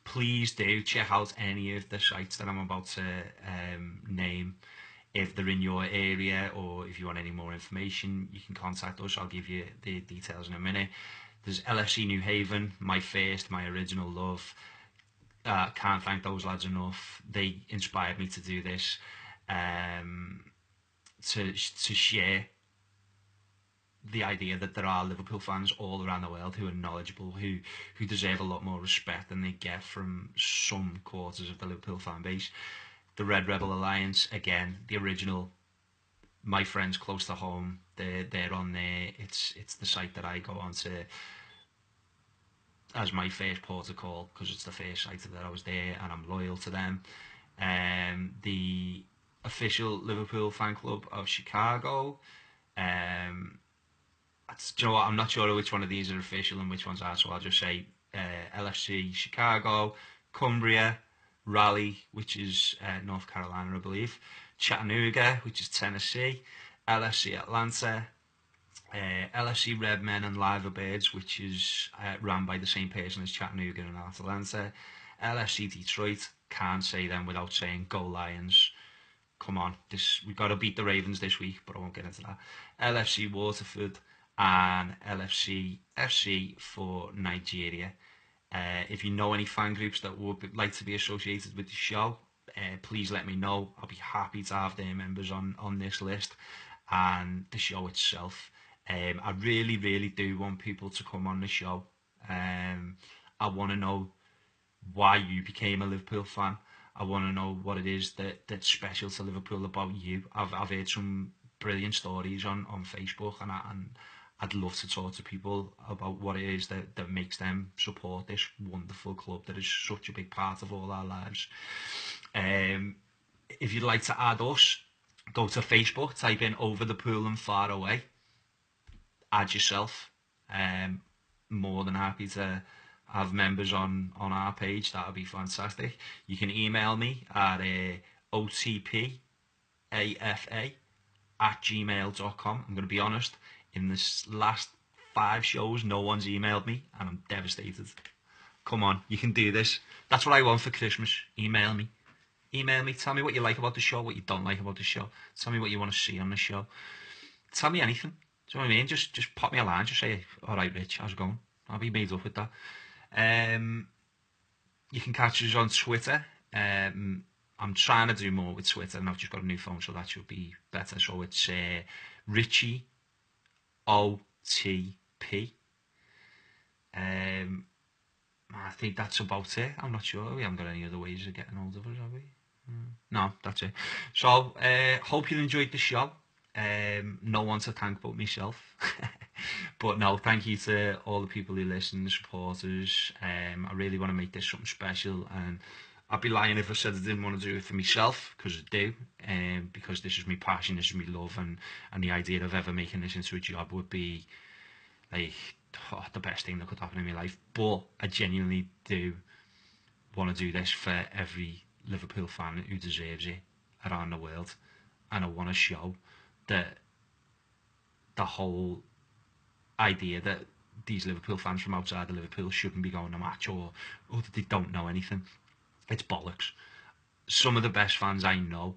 Please do check out any of the sites that I'm about to name. If they're in your area or if you want any more information, you can contact us. I'll give you the details in a minute. There's LFC New Haven, my first, my original love. Can't thank those lads enough. They inspired me to do this, to share the idea that there are Liverpool fans all around the world who are knowledgeable, who deserve a lot more respect than they get from some quarters of the Liverpool fan base. The Red Rebel Alliance, again, the original, my friends close to home, they're on there. It's the site that I go on to as my first port of call because it's the first site that I was there and I'm loyal to them. The official Liverpool fan club of Chicago. Do you know what? I'm not sure which one of these are official and which ones are, so I'll just say LFC Chicago, Cumbria, Raleigh, which is North Carolina, I believe, Chattanooga, which is Tennessee, LFC Atlanta, LFC Redmen and Liverbirds, which is run by the same person as Chattanooga and Atlanta, LFC Detroit, can't say them without saying Go Lions. Come on, we've got to beat the Ravens this week, but I won't get into that. LFC Waterford and LFC FC for Nigeria. If you know any fan groups that would like to be associated with the show, please let me know. I'll be happy to have their members on this list and the show itself. I really, really do want people to come on the show. I want to know why you became a Liverpool fan. I want to know what it is that's special to Liverpool about you. I've heard some brilliant stories on Facebook, and I'd love to talk to people about what it is that makes them support this wonderful club that is such a big part of all our lives. If you'd like to add us, go to Facebook, type in Over the Pool and Far Away, add yourself. More than happy to have members on our page. That would be fantastic. You can email me at otpafa@gmail.com. I'm going to be honest, in this last 5 shows, no one's emailed me, and I'm devastated. Come on, you can do this. That's what I want for Christmas. Email me. Email me. Tell me what you like about the show, what you don't like about the show. Tell me what you want to see on the show. Tell me anything. Do you know what I mean? Just pop me a line. Just say, all right, Rich, how's it going? I'll be made up with that. You can catch us on Twitter. I'm trying to do more with Twitter, and I've just got a new phone, so that should be better. So it's Richie OTP. I think that's about it. I'm not sure. We haven't got any other ways of getting hold of us, have we? No, that's it. So, hope you enjoyed the show. No one to thank but myself. But no, thank you to all the people who listen, the supporters. I really want to make this something special, and I'd be lying if I said I didn't want to do it for myself, because I do, because this is my passion, this is my love, and the idea of ever making this into a job would be like the best thing that could happen in my life. But I genuinely do want to do this for every Liverpool fan who deserves it around the world, and I want to show that the whole idea that these Liverpool fans from outside of Liverpool shouldn't be going to match, or that they don't know anything. It's bollocks. Some of the best fans I know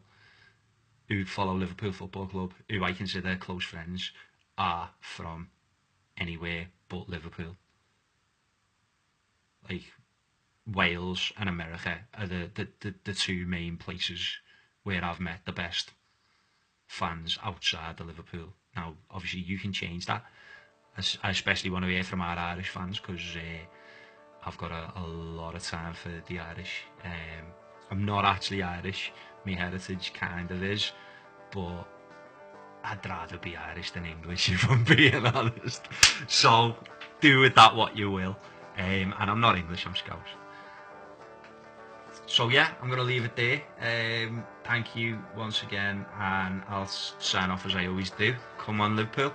who follow Liverpool Football Club, who I consider close friends, are from anywhere but Liverpool. Like, Wales and America are the two main places where I've met the best fans outside of Liverpool. Now, obviously, you can change that. I especially want to hear from our Irish fans, because I've got a lot of time for the Irish. I'm not actually Irish. My heritage kind of is, but I'd rather be Irish than English, if I'm being honest. So, do with that what you will. And I'm not English, I'm Scouse. So yeah, I'm going to leave it there. Thank you once again, and I'll sign off as I always do. Come on, Liverpool.